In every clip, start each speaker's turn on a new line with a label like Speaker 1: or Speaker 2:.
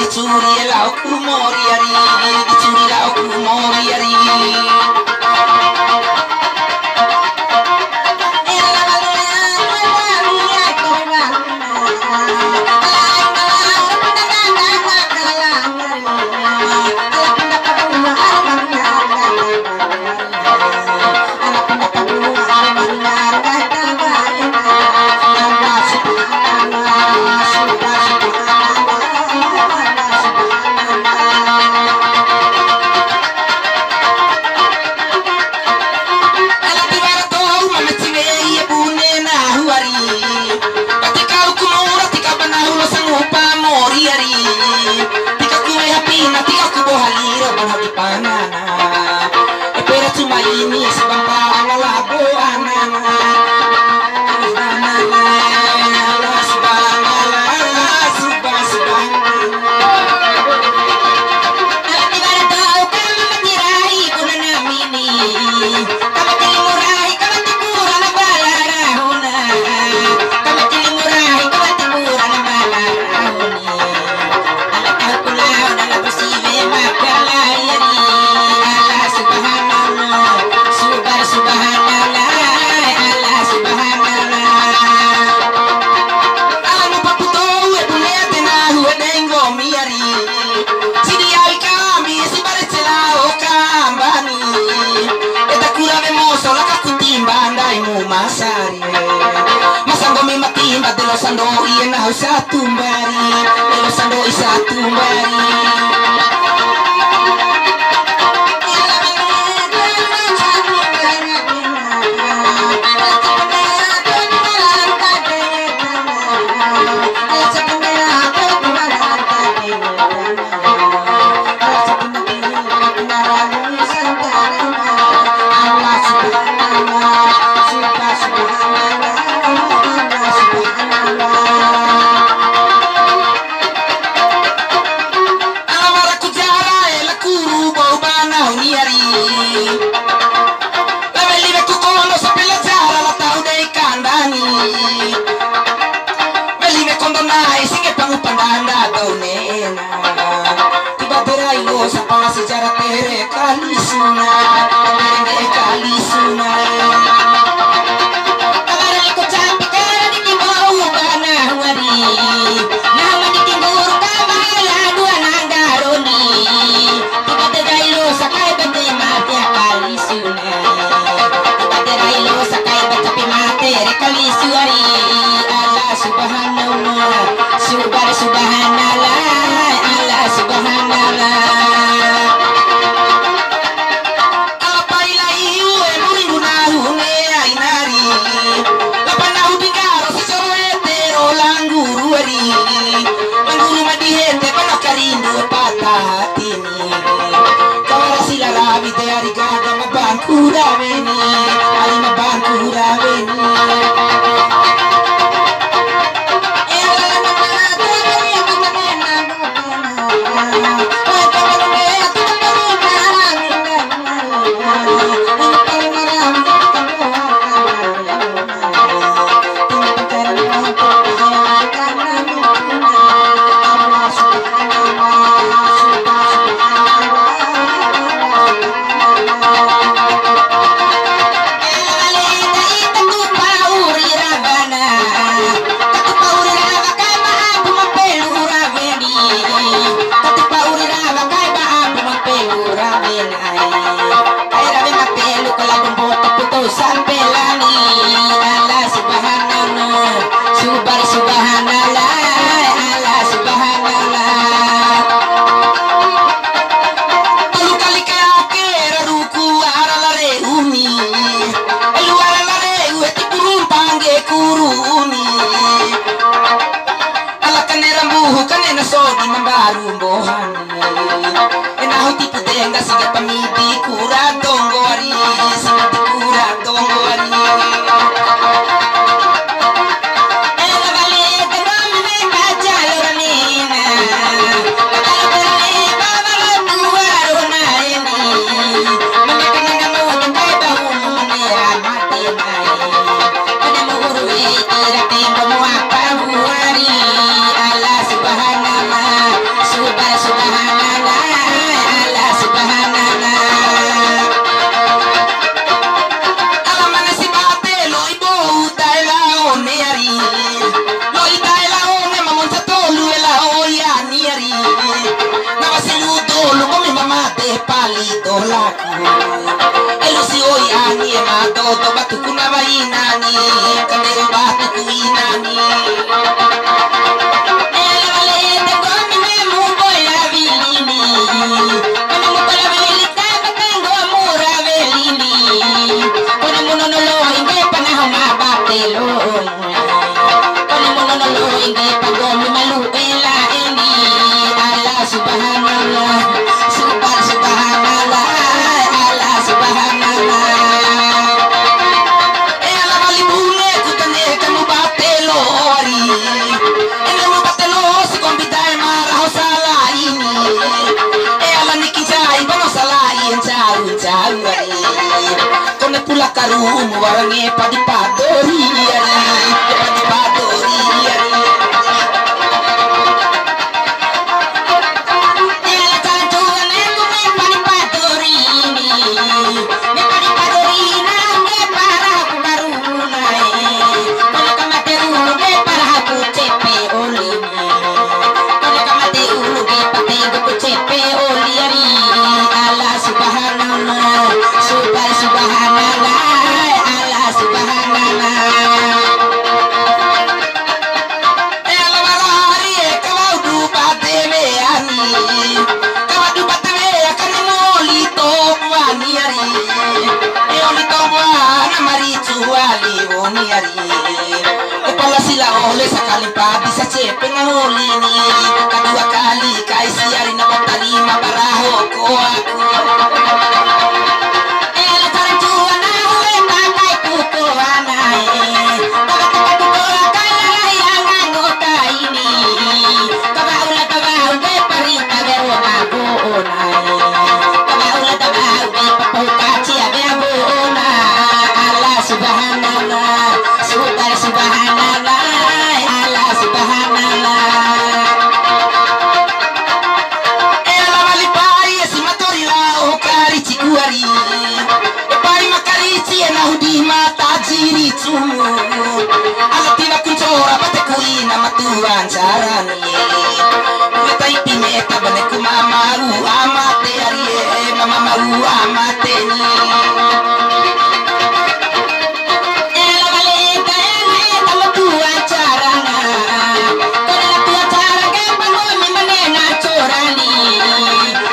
Speaker 1: dicuri lauk mori ari dicuri lauk mori ari Sando iya na satu mbari, sando satu mbari. to batu kuna bainani kadero batu kuinani pula karumu warange padipadori padipadori kepala sila oleh sekali padi saja pengaholi ni kedua kali kaisi hari na lima baraho ko aku carani Matai pineta bane kumamaru amate arie mamaru amate ni ela valeta ene tamo tua carana kona tua cara ke pangomi manena chorani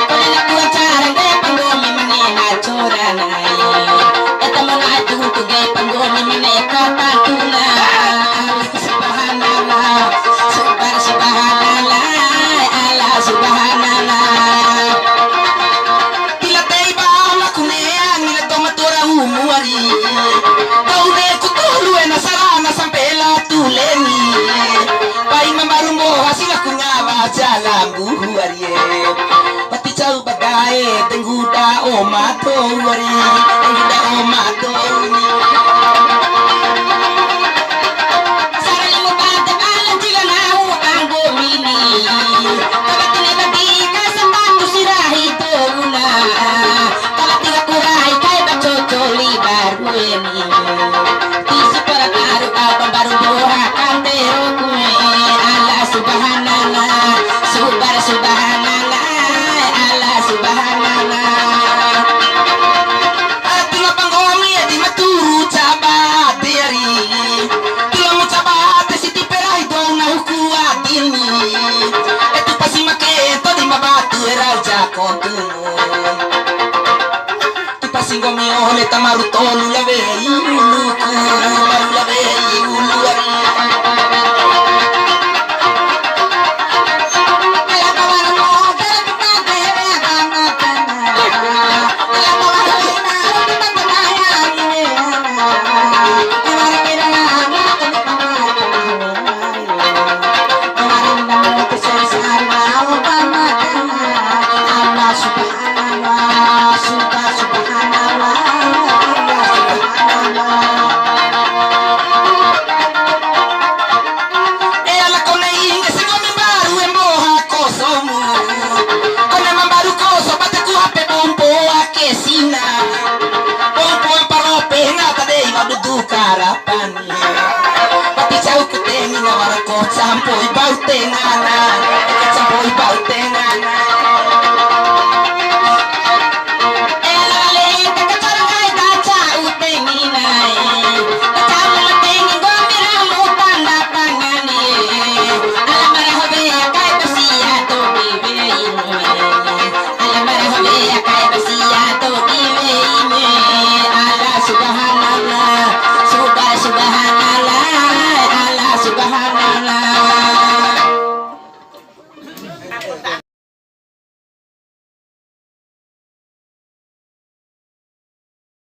Speaker 1: kona tua cara ke pangomi manena chorana eta mana tu ge pangomi maneka patuna jalan buarie pati jauh bagai tengguda omato wari tengguda omato ni sarang mo bate balang jila nau anggo mini kabatine bagi kasapatu sirahi tuna kabatine kurai kai bacocoli baru ni tisi para taru abang baru doha kantero kue Allah subhanallah subhanallah Allah subhanallah atula pangomi di maturu cabat deri tula mo cabat siti perai dong na hukuatini etu pasi make to di mabatu raja kontumu tu pasi ngomi ole tamaru tolu lave uluku maru lave uluari Campoi bau tenana, campoi bau tenana.